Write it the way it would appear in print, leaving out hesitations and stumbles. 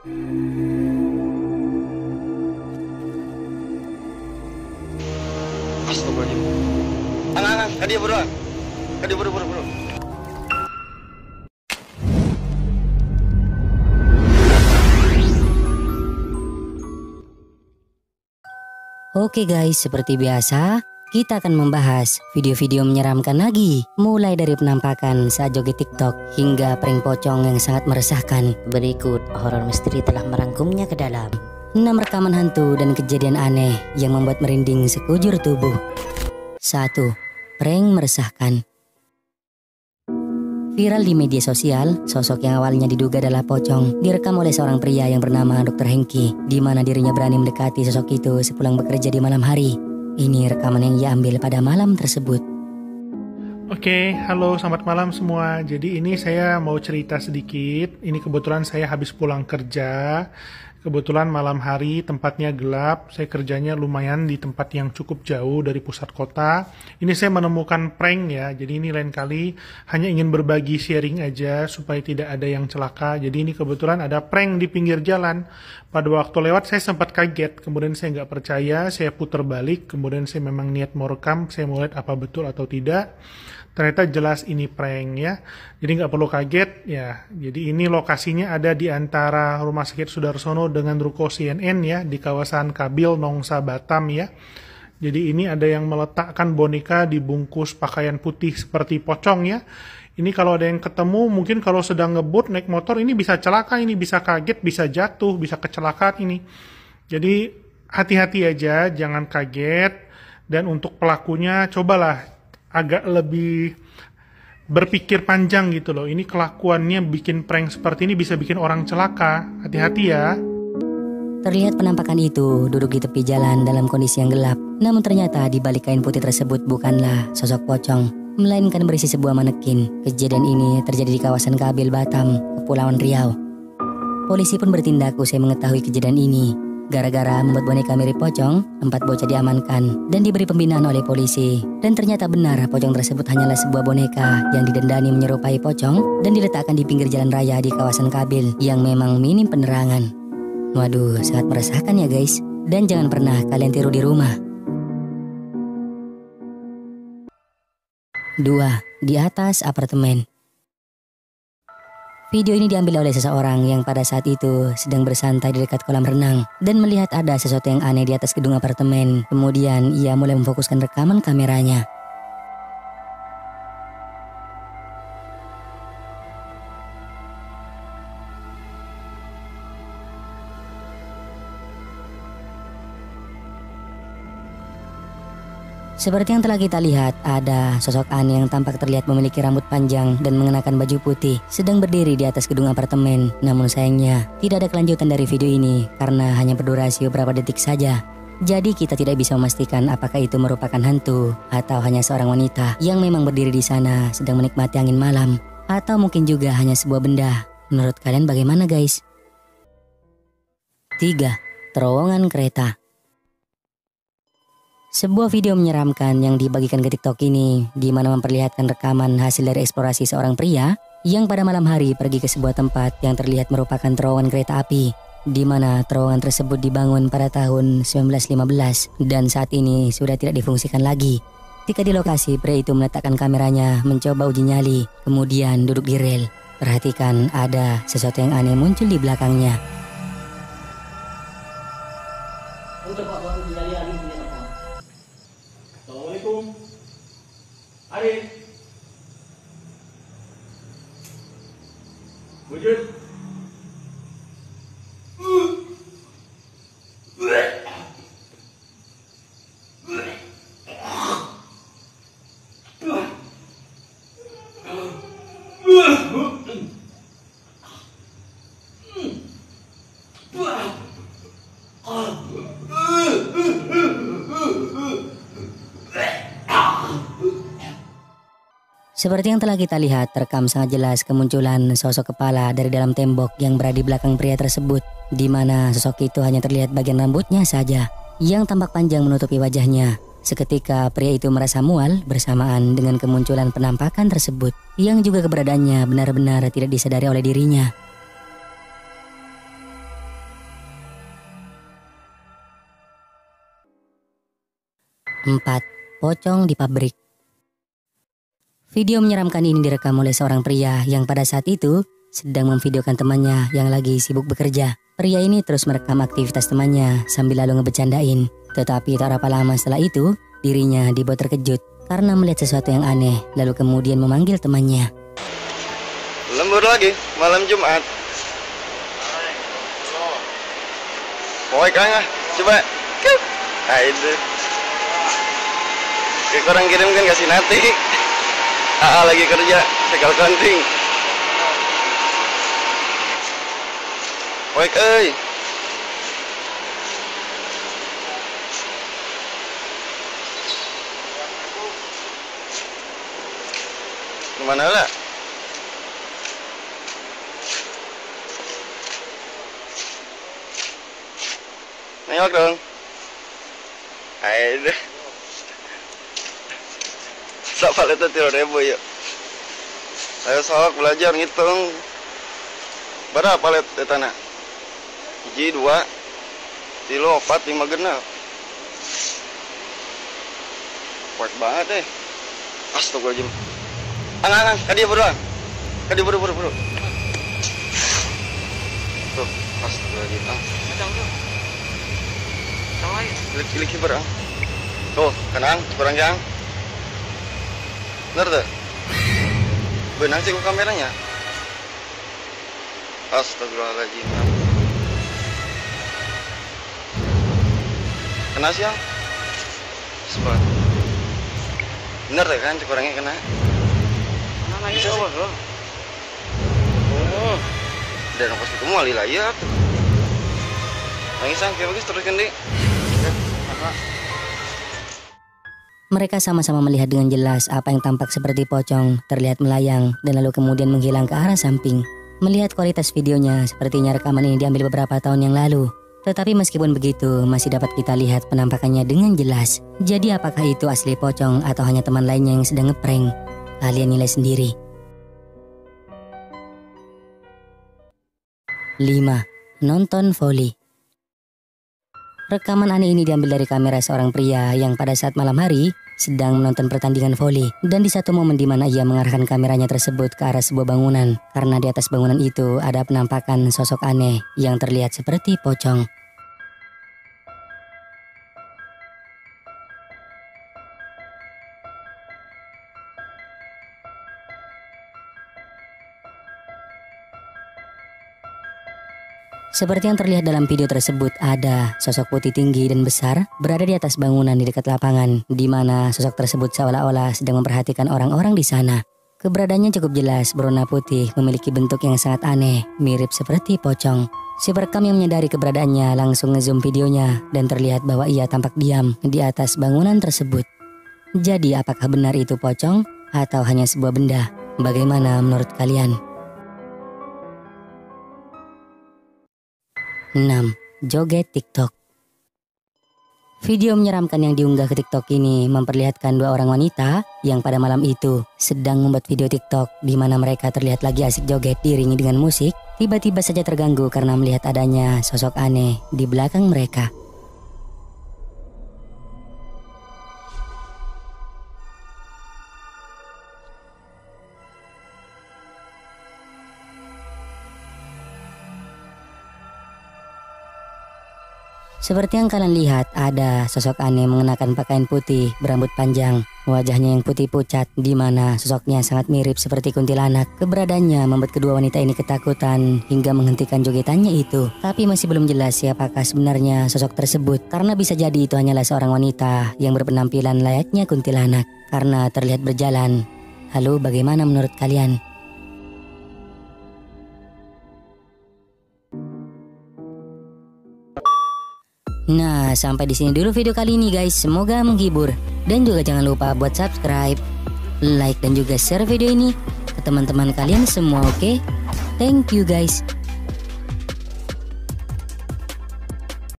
Astagfirullahaladzim. Ang, kadi bro. Kadi bro. Oke guys, seperti biasa, kita akan membahas video-video menyeramkan lagi. Mulai dari penampakan saat joget TikTok hingga prank pocong yang sangat meresahkan. Berikut horor misteri telah merangkumnya ke dalam 6 rekaman hantu dan kejadian aneh yang membuat merinding sekujur tubuh. 1. Prank meresahkan. Viral di media sosial, sosok yang awalnya diduga adalah pocong direkam oleh seorang pria yang bernama Dr. Hengki, di mana dirinya berani mendekati sosok itu sepulang bekerja di malam hari. Ini rekaman yang ia ambil pada malam tersebut. Oke, halo, selamat malam semua. Jadi ini saya mau cerita sedikit. Ini kebetulan saya habis pulang kerja. Kebetulan malam hari, tempatnya gelap. Saya kerjanya lumayan di tempat yang cukup jauh dari pusat kota. Ini saya menemukan prank ya. Jadi ini lain kali hanya ingin berbagi sharing aja supaya tidak ada yang celaka. Jadi ini kebetulan ada prank di pinggir jalan. Pada waktu lewat saya sempat kaget. Kemudian saya nggak percaya, saya putar balik. Kemudian saya memang niat mau rekam, saya mau lihat apa betul atau tidak. Ternyata jelas ini prank ya. Jadi nggak perlu kaget ya. Jadi ini lokasinya ada di antara Rumah Sakit Sudarsono dengan Ruko CNN ya, di kawasan Kabil, Nongsa, Batam ya. Jadi ini ada yang meletakkan boneka dibungkus pakaian putih seperti pocong ya. Ini kalau ada yang ketemu, mungkin kalau sedang ngebut naik motor ini bisa celaka, ini bisa kaget, bisa jatuh, bisa kecelakaan ini. Jadi hati-hati aja, jangan kaget. Dan untuk pelakunya cobalah agak lebih berpikir panjang gitu loh. Ini kelakuannya bikin prank seperti ini bisa bikin orang celaka. Hati-hati ya. Terlihat penampakan itu duduk di tepi jalan dalam kondisi yang gelap. Namun ternyata di balik kain putih tersebut bukanlah sosok pocong, melainkan berisi sebuah manekin. Kejadian ini terjadi di kawasan Kabil, Batam, Kepulauan Riau. Polisi pun bertindak usai mengetahui kejadian ini. Gara-gara membuat boneka mirip pocong, 4 bocah diamankan dan diberi pembinaan oleh polisi. Dan ternyata benar pocong tersebut hanyalah sebuah boneka yang didendani menyerupai pocong dan diletakkan di pinggir jalan raya di kawasan Kabil yang memang minim penerangan. Waduh, sangat meresahkan ya guys. Dan jangan pernah kalian tiru di rumah. 2. Di atas apartemen. Video ini diambil oleh seseorang yang pada saat itu sedang bersantai di dekat kolam renang dan melihat ada sesuatu yang aneh di atas gedung apartemen. Kemudian ia mulai memfokuskan rekaman kameranya. Seperti yang telah kita lihat, ada sosok aneh yang tampak terlihat memiliki rambut panjang dan mengenakan baju putih, sedang berdiri di atas gedung apartemen. Namun sayangnya, tidak ada kelanjutan dari video ini karena hanya berdurasi beberapa detik saja. Jadi kita tidak bisa memastikan apakah itu merupakan hantu atau hanya seorang wanita yang memang berdiri di sana sedang menikmati angin malam, atau mungkin juga hanya sebuah benda. Menurut kalian bagaimana guys? 3. Terowongan kereta. Sebuah video menyeramkan yang dibagikan ke TikTok ini, di mana memperlihatkan rekaman hasil dari eksplorasi seorang pria yang pada malam hari pergi ke sebuah tempat yang terlihat merupakan terowongan kereta api, di mana terowongan tersebut dibangun pada tahun 1915 dan saat ini sudah tidak difungsikan lagi. Ketika di lokasi, pria itu meletakkan kameranya mencoba uji nyali, kemudian duduk di rel. Perhatikan, ada sesuatu yang aneh muncul di belakangnya. Assalamualaikum. Ari. Wujud. Seperti yang telah kita lihat, terekam sangat jelas kemunculan sosok kepala dari dalam tembok yang berada di belakang pria tersebut, di mana sosok itu hanya terlihat bagian rambutnya saja yang tampak panjang menutupi wajahnya. Seketika pria itu merasa mual bersamaan dengan kemunculan penampakan tersebut, yang juga keberadaannya benar-benar tidak disadari oleh dirinya. 4. Pocong di pabrik. Video menyeramkan ini direkam oleh seorang pria yang pada saat itu sedang memvideokan temannya yang lagi sibuk bekerja. Pria ini terus merekam aktivitas temannya sambil lalu ngebecandain. Tetapi tak berapa lama setelah itu, dirinya dibuat terkejut karena melihat sesuatu yang aneh, lalu kemudian memanggil temannya. Lembur lagi, malam Jumat. Woi Kang, coba. Itu. Kayak orang kirim kan kasih nanti. Lagi kerja, sekal kanting. Woi, kemana lah? Nengok dong. Aduh. Sok palet itu 3.000 yuk. Ayo sok belajar ngitung. Berapa palet di tanah? 1, 2, 3, 4, 5 genap. Kuat banget Astagfirullahaladzim. Ang, kadi buruan. Kadi buru. Tuh, astagfirullahaladzim. Macam tu. Klik berang. Tuh, kanang, kurang yang. Bener tuh? Benang sih kameranya. Astagfirullahaladzim. Kena siang. Sepat. Bener tuh kan, kurangnya kena. Nangis apa tuh? Dan pas ketemu alih layak. Nangis kayak bagus terus kendi. Mereka sama-sama melihat dengan jelas apa yang tampak seperti pocong terlihat melayang dan lalu kemudian menghilang ke arah samping. Melihat kualitas videonya, sepertinya rekaman ini diambil beberapa tahun yang lalu. Tetapi meskipun begitu, masih dapat kita lihat penampakannya dengan jelas. Jadi apakah itu asli pocong atau hanya teman lainnya yang sedang ngeprank? Kalian nilai sendiri. 5. Nonton voli. Rekaman aneh ini diambil dari kamera seorang pria yang pada saat malam hari sedang menonton pertandingan voli, dan di satu momen di mana ia mengarahkan kameranya tersebut ke arah sebuah bangunan karena di atas bangunan itu ada penampakan sosok aneh yang terlihat seperti pocong. Seperti yang terlihat dalam video tersebut, ada sosok putih tinggi dan besar berada di atas bangunan di dekat lapangan, di mana sosok tersebut seolah-olah sedang memperhatikan orang-orang di sana. Keberadaannya cukup jelas, berwarna putih, memiliki bentuk yang sangat aneh, mirip seperti pocong. Si perekam yang menyadari keberadaannya langsung ngezoom videonya dan terlihat bahwa ia tampak diam di atas bangunan tersebut. Jadi apakah benar itu pocong atau hanya sebuah benda? Bagaimana menurut kalian? 6. Joget TikTok. Video menyeramkan yang diunggah ke TikTok ini memperlihatkan dua orang wanita yang pada malam itu sedang membuat video TikTok di mana mereka terlihat lagi asik joget diiringi dengan musik, tiba-tiba saja terganggu karena melihat adanya sosok aneh di belakang mereka. Seperti yang kalian lihat, ada sosok aneh mengenakan pakaian putih berambut panjang. Wajahnya yang putih pucat, di mana sosoknya sangat mirip seperti kuntilanak. Keberadaannya membuat kedua wanita ini ketakutan hingga menghentikan jogetannya itu. Tapi masih belum jelas siapakah sebenarnya sosok tersebut, karena bisa jadi itu hanyalah seorang wanita yang berpenampilan layaknya kuntilanak karena terlihat berjalan. Lalu bagaimana menurut kalian? Nah, sampai di sini dulu video kali ini guys. Semoga menghibur. Dan juga jangan lupa buat subscribe, like dan juga share video ini ke teman-teman kalian semua, oke? Thank you guys.